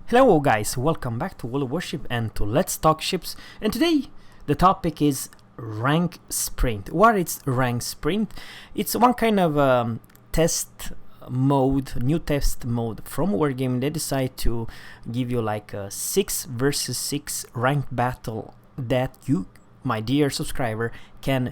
Hello guys, welcome back to World Warship and to Let's Talk Ships. And today the topic is rank sprint. What is rank sprint? It's one kind of test mode, new test mode from Wargaming. They decide to give you like a 6 versus 6 ranked battle that you, my dear subscriber, can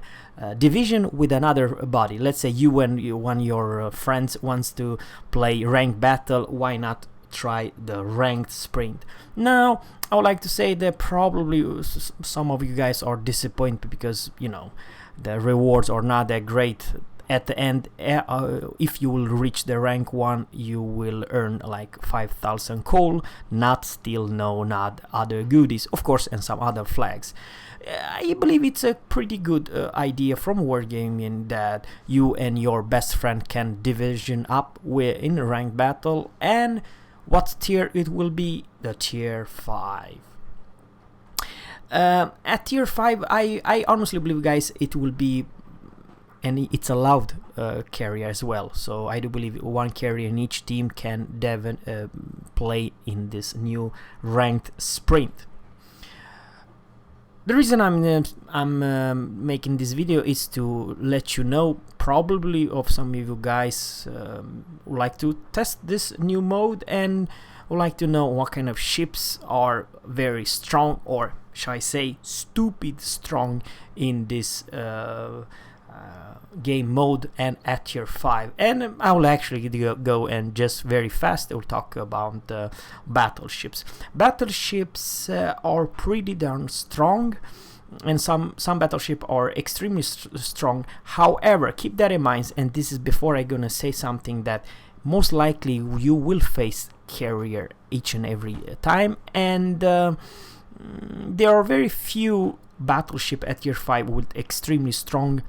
division with another body. Let's say you and one of your friends wants to play ranked battle. Why not try the ranked sprint? Now I would like to say that probably some of you guys are disappointed because the rewards are not that great at the end. If you will reach the rank 1, you will earn like 5,000 coal, not steel, not other goodies, of course, and some other flags. I believe it's a pretty good idea from Wargaming that you and your best friend can division up in a ranked battle. And what tier it will be? The tier 5. At tier 5, I honestly believe, guys, it will be, and it's allowed carrier as well. So I do believe one carrier in each team can play in this new ranked sprint. The reason I'm making this video is to let you know, probably of some of you guys would like to test this new mode and would like to know what kind of ships are very strong, or shall I say stupid strong, in this game mode and at tier 5. And I will actually go and just very fast I will talk about battleships. Battleships are pretty darn strong, and some battleships are extremely strong. However, keep that in mind, and this is before I'm gonna say something that most likely you will face carrier each and every time, and there are very few battleship at tier 5 with extremely strong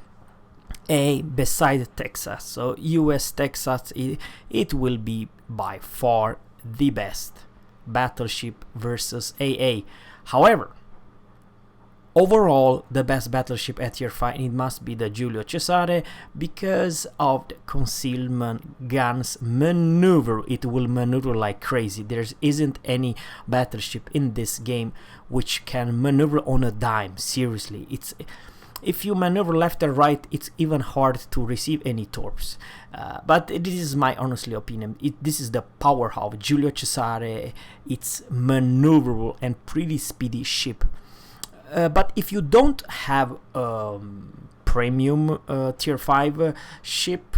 beside Texas. So US Texas, it will be by far the best battleship versus AA. However, overall the best battleship at tier 5, it must be the Giulio Cesare, because of the concealment guns maneuver. It will maneuver like crazy. There isn't any battleship in this game which can maneuver on a dime. Seriously, if you maneuver left or right, it's even hard to receive any torps. But this is my honestly opinion. This is the powerhouse Giulio Cesare. It's maneuverable and pretty speedy ship. But if you don't have premium tier 5 ship,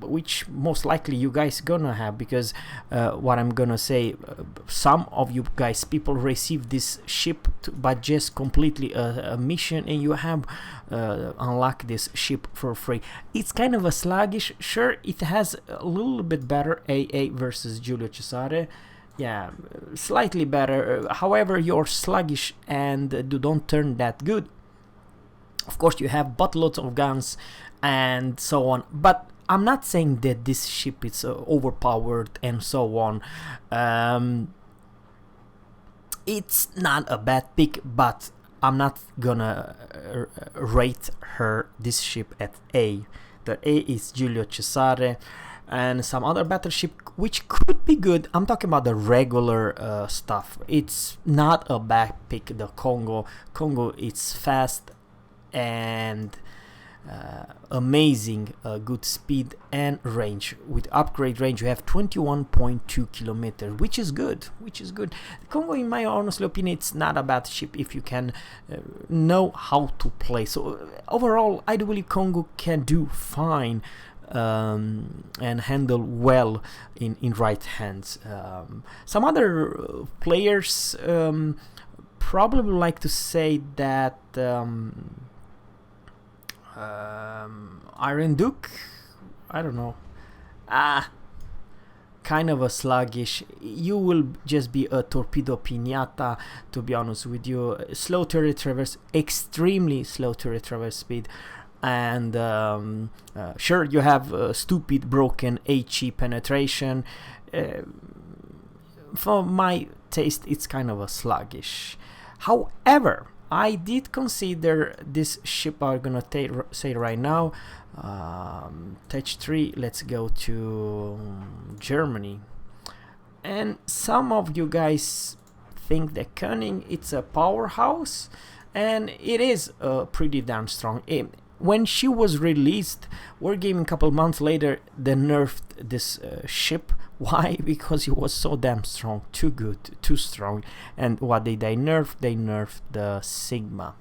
which most likely you guys gonna have, because what I'm gonna say, some of you guys people receive this ship by just completely a mission, and you have unlock this ship for free. It's kind of a sluggish. Sure, it has a little bit better AA versus Giulio Cesare. Yeah, slightly better. However, you're sluggish and don't turn that good. Of course, you have buttloads of guns and so on, but I'm not saying that this ship is overpowered and so on. It's not a bad pick, but I'm not gonna rate this ship at A. The A is Giulio Cesare, and some other battleship which could be good. I'm talking about the regular stuff. It's not a bad pick. The Congo, it's fast and amazing good speed and range. With upgrade range, you have 21.2 kilometers, which is good. The Congo, in my honest opinion, it's not a bad ship if you can know how to play. So overall, I do believe Congo can do fine and handle well in right hands. Some other players probably like to say that Iron Duke, I don't know, kind of a sluggish. You will just be a torpedo piñata, to be honest with you. Slow turret traverse, extremely slow turret traverse speed, and sure, you have stupid broken HE penetration. For my taste, it's kind of a sluggish. However, I did consider this ship. I'm gonna say right now, Tech 3. Let's go to Germany. And some of you guys think that Cunning it's a powerhouse, and it is pretty damn strong. When she was released, Wargaming a couple months later, they nerfed this ship. Why? Because it was so damn strong, too good, too strong. And what did they nerf? They nerfed the Sigma.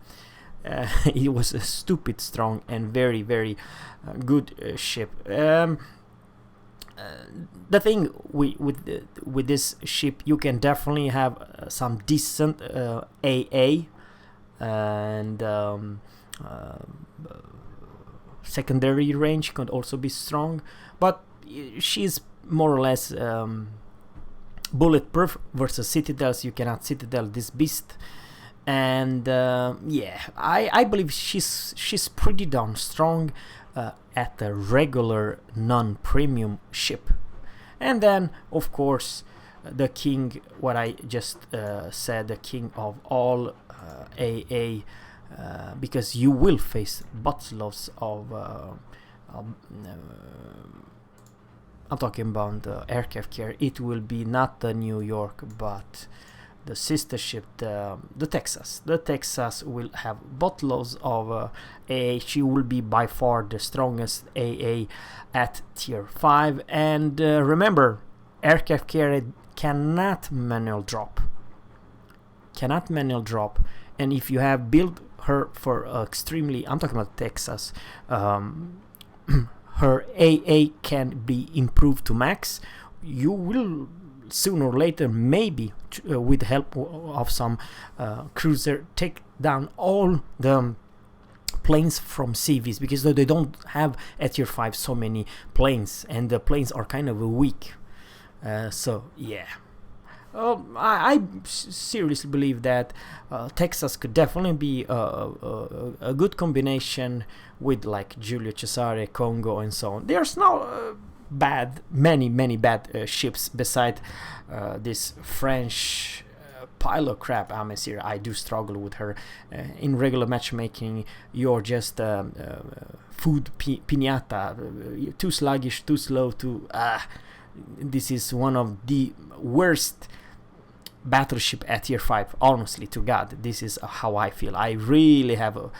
It was a stupid strong and very, very good ship. The thing with this ship, you can definitely have some decent AA and secondary range could also be strong, but she's more or less bulletproof versus Citadels. You cannot Citadel this beast, and yeah, I believe she's pretty darn strong at a regular non-premium ship. And then of course the king, what I just said, the king of all AA, because you will face buttloads of I'm talking about the aircraft carrier. It will be not the New York, but the sister ship, the Texas. The Texas will have buttloads of AA. She will be by far the strongest AA at tier 5. And remember, aircraft carrier cannot manual drop. And if you have built her for extremely, I'm talking about Texas, her AA can be improved to max. You will sooner or later, maybe with the help of some cruiser, take down all the planes from CVs, because they don't have at tier 5 so many planes, and the planes are kind of weak. So yeah, I seriously believe that Texas could definitely be a good combination with like Giulio Cesare, Congo, and so on. There's no many bad ships beside this French pile of crap Amesir. I do struggle with her. In regular matchmaking, you're just food piñata, too sluggish, too slow, this is one of the worst battleship at tier 5, honestly to God. This is how I feel. I really have a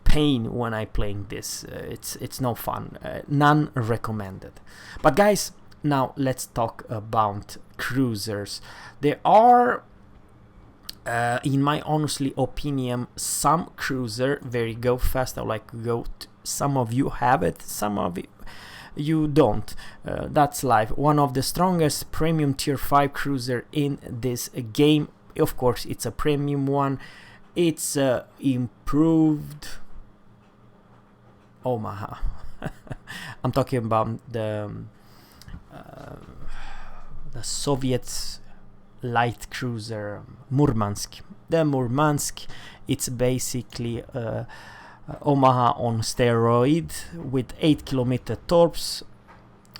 pain when I playing this. It's no fun. None recommended. But guys, now let's talk about cruisers. There are in my honestly opinion, some cruiser very go fast. I like GOAT. Some of you have it, some of you don't. That's life. One of the strongest premium tier 5 cruiser in this game. Of course, it's a premium one. It's improved Omaha. I'm talking about the Soviet light cruiser Murmansk. The Murmansk, it's basically Omaha on steroid with 8-kilometer torps.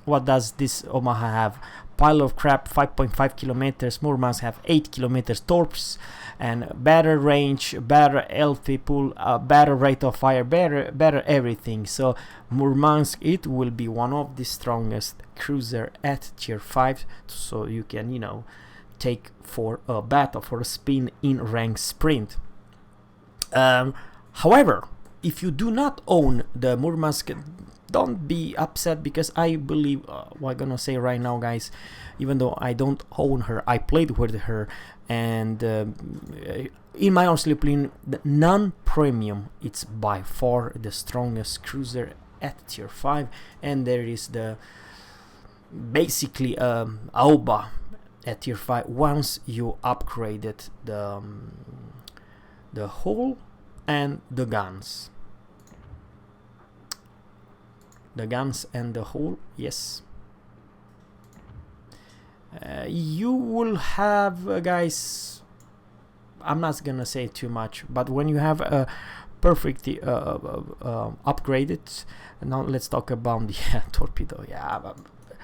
What does this Omaha have? Pile of crap, 5.5 kilometers. Murmansk have 8 kilometers torps and better range, better LP pool, better rate of fire, better everything. So Murmansk, it will be one of the strongest cruiser at tier 5, so you can, you know, take for a battle, for a spin in rank sprint. However, if you do not own the Murmansk, don't be upset, because I believe what I'm gonna say right now, guys, even though I don't own her, I played with her, and in my honest opinion, the non-premium, it's by far the strongest cruiser at tier 5. And there is the basically Auba at tier 5 once you upgraded the hull and the guns. The guns and the hull, yes. You will have, guys, I'm not gonna say too much, but when you have a perfectly upgraded, now let's talk about the torpedo. Yeah,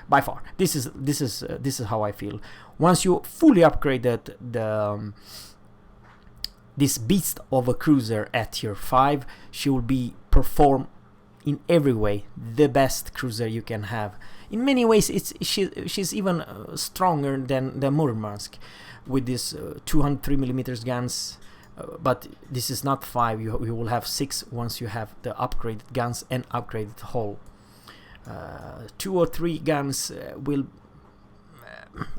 by far, this is how I feel. Once you fully upgraded the this beast of a cruiser at tier 5, she will be perform in every way the best cruiser you can have. in many ways she's even stronger than the Murmansk with this 203 millimeters guns. But this is not 5. You will have 6 once you have the upgraded guns and upgraded hull. 2 or 3 guns will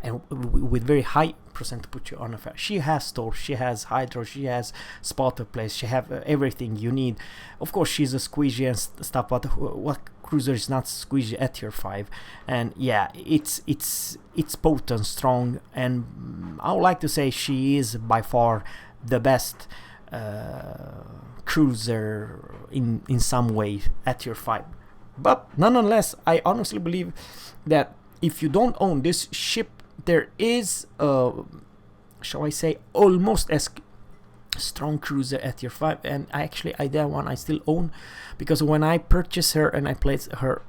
and with very high percent to put you on a fire. She has torps, she has hydro, she has spotter plates, she have everything you need. Of course she's a squeegee and stuff, but what cruiser is not squeegee at tier 5? And yeah, it's potent, strong, and I would like to say she is by far the best cruiser in some way at tier 5. But nonetheless, I honestly believe that if you don't own this ship, there is shall I say, almost as strong cruiser at tier 5, and that one I still own, because when I purchased her and I played her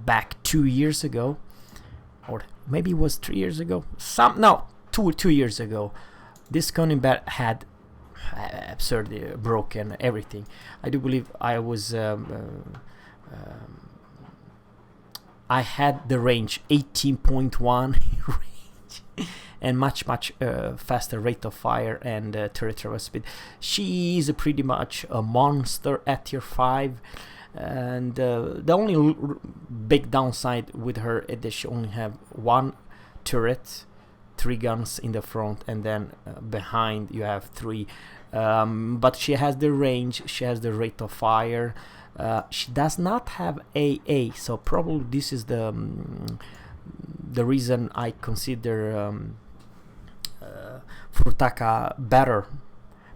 back 2 years ago, or maybe it was 3 years ago, 2 years ago, this Koningberg had absurdly broken everything. I do believe I was I had the range 18.1 range and much faster rate of fire and turret traverse speed. She is pretty much a monster at tier 5, and the only big downside with her is that she only have 1 turret, 3 guns in the front, and then behind you have 3. But she has the range, she has the rate of fire. She does not have AA, so probably this is the reason I consider Furutaka better,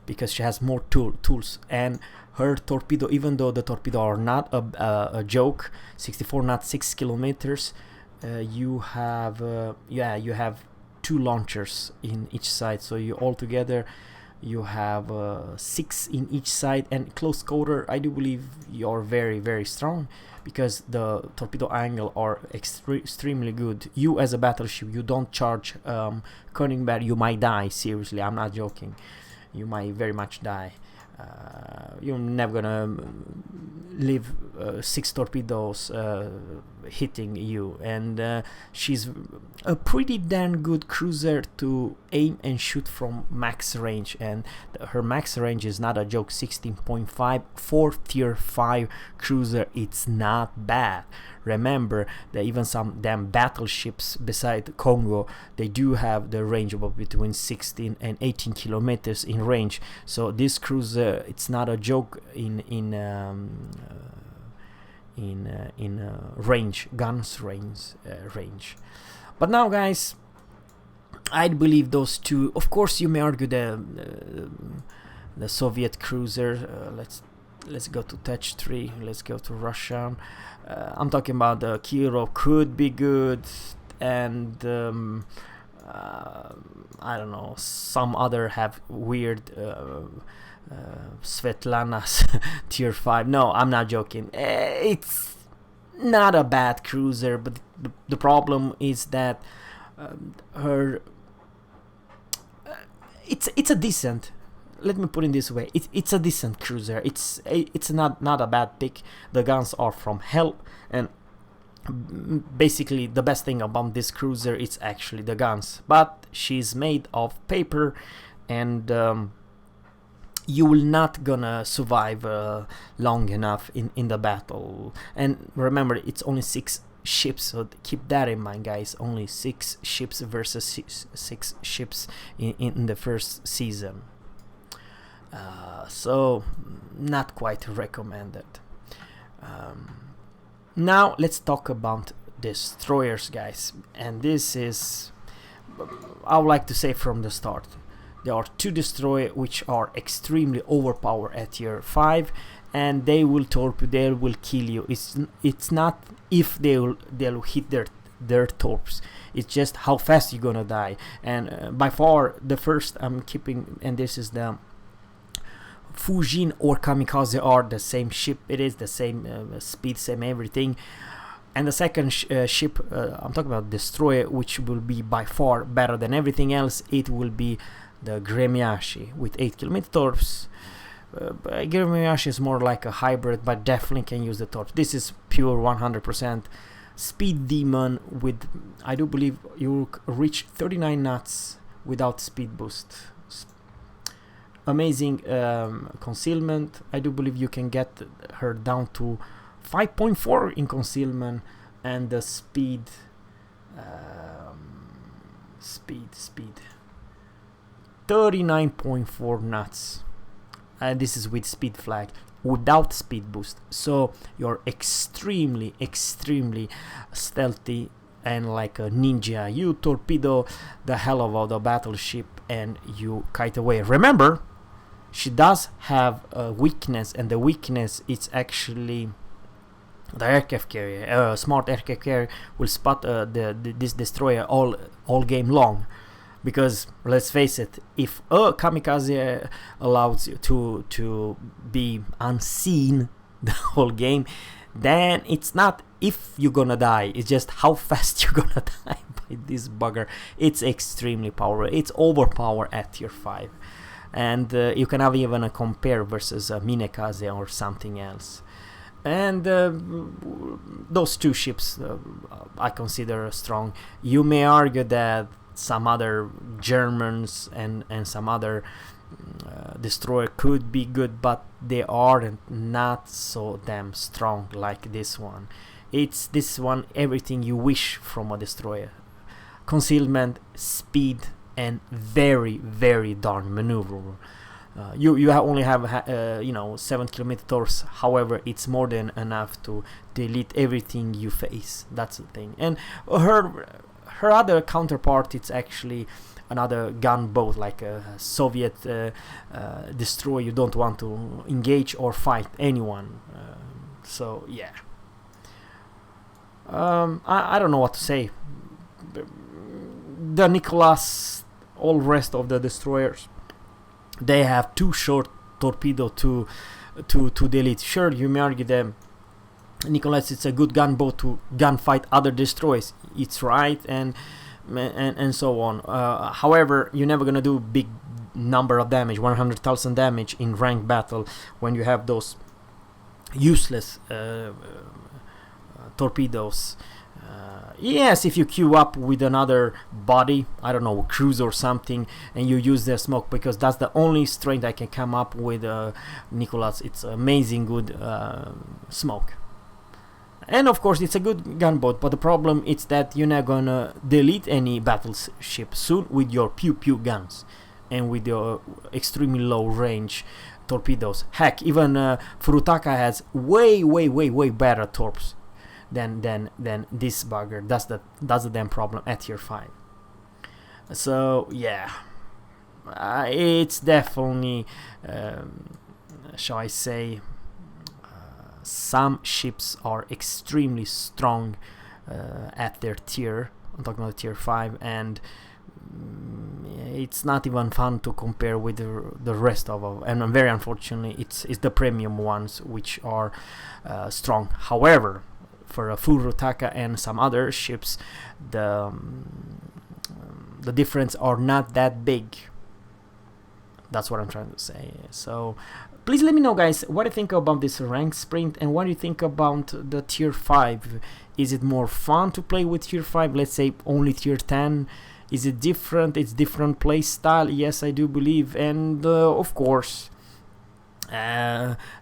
because she has more tools, and her torpedo, even though the torpedo are not a joke, 64 knots, 6 kilometers, you have 2 launchers in each side, so you altogether you have 6 in each side. And close quarter, I do believe you're very strong, because the torpedo angle are extremely good. You as a battleship, you don't charge Koningberg, you might die. Seriously, I'm not joking. You might very much die. You're never gonna leave 6 torpedoes hitting you, and she's a pretty damn good cruiser to aim and shoot from max range, and her max range is not a joke, 16.5 for tier 5 cruiser. It's not bad. Remember that even some damn battleships beside Congo, they do have the range of between 16 and 18 kilometers in range. So this cruiser, it's not a joke in range, guns range. But now, guys, I believe those two. Of course, you may argue the Soviet cruiser. Let's go to Touch 3. Let's go to Russian. I'm talking about the Kirov could be good, and I don't know, some other have weird Svetlana's tier 5. No, I'm not joking. It's not a bad cruiser, but the problem is that her it's a decent. Let me put it this way: it's a decent cruiser. It's not a bad pick. The guns are from hell, and basically the best thing about this cruiser is actually the guns. But she's made of paper, and you will not gonna survive long enough in the battle. And remember, it's only 6 ships, so keep that in mind, guys. Only 6 ships versus 6 ships in the first season. So not quite recommended. Now let's talk about destroyers, guys, and this is, I would like to say from the start, there are 2 destroyers which are extremely overpowered at tier 5, and they will torpedo, they will kill you. It's not if they'll hit their torps, it's just how fast you're gonna die. And by far the first I'm keeping, and this is the Fujin or Kamikaze, are the same ship. It is the same speed, same everything. And the second ship, I'm talking about destroyer, which will be by far better than everything else. It will be the Gremyashi with 8 km torps. Gremyashi is more like a hybrid, but definitely can use the torps. This is pure 100% speed demon with, I do believe you reach 39 knots without speed boost. Amazing concealment. I do believe you can get her down to 5.4 in concealment, and the speed 39.4 knots, and this is with speed flag without speed boost, so you're extremely stealthy and like a ninja. You torpedo the hell out of the battleship and you kite away. Remember, she does have a weakness, and the weakness is actually the aircraft carrier. Smart aircraft carrier will spot this destroyer all game long, because let's face it, if a kamikaze allows you to be unseen the whole game, then it's not if you're gonna die, it's just how fast you're gonna die by this bugger. It's extremely powerful. It's overpowered at tier 5, and you can have even a compare versus a Minekaze or something else. And those two ships I consider strong. You may argue that some other Germans and some other destroyer could be good, but they aren't not so damn strong like this one. It's this one, everything you wish from a destroyer: concealment, speed, and very darn maneuverable. You only have 7 kilometers. However, it's more than enough to delete everything you face. That's the thing. And her other counterpart, it's actually another gunboat, like a Soviet destroyer. You don't want to engage or fight anyone. So yeah, I don't know what to say. The Nicholas, all rest of the destroyers, they have too short torpedo to delete. Sure, you may argue them Nicholas, it's a good gunboat to gunfight other destroyers. It's right, and so on. However, you're never gonna do big number of damage, 100,000 damage in ranked battle when you have those useless torpedoes. Yes, if you queue up with another body, I don't know, cruise or something, and you use their smoke, because that's the only strength I can come up with. Nicholas, it's amazing good smoke. And of course it's a good gunboat, but the problem is that you're not gonna delete any battleship soon with your pew guns and with your extremely low range torpedoes. Heck, even Furutaka has way better torps than this bugger. That's the damn problem at tier 5. So yeah, it's definitely shall I say, some ships are extremely strong at their tier. I'm talking about tier 5, and it's not even fun to compare with the rest of them. And very unfortunately, it's the premium ones which are strong. However, for a Furutaka and some other ships, the difference are not that big. That's what I'm trying to say. So please let me know, guys, what do you think about this rank sprint, and what do you think about the tier 5? Is it more fun to play with tier 5? Let's say only tier 10. Is it different? It's different play style. Yes, I do believe. And of course,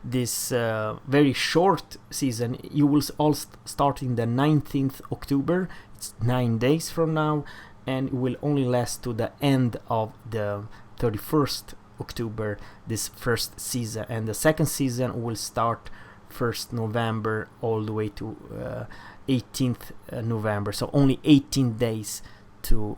this very short season, you will all start in the 19th October. It's 9 days from now, and it will only last to the end of the 31st October, this first season, and the second season will start 1st November all the way to 18th November. So only 18 days to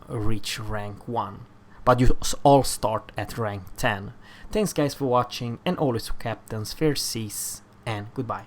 reach rank 1, but you all start at rank 10. Thanks guys for watching, and always to captains, fair seas, and goodbye.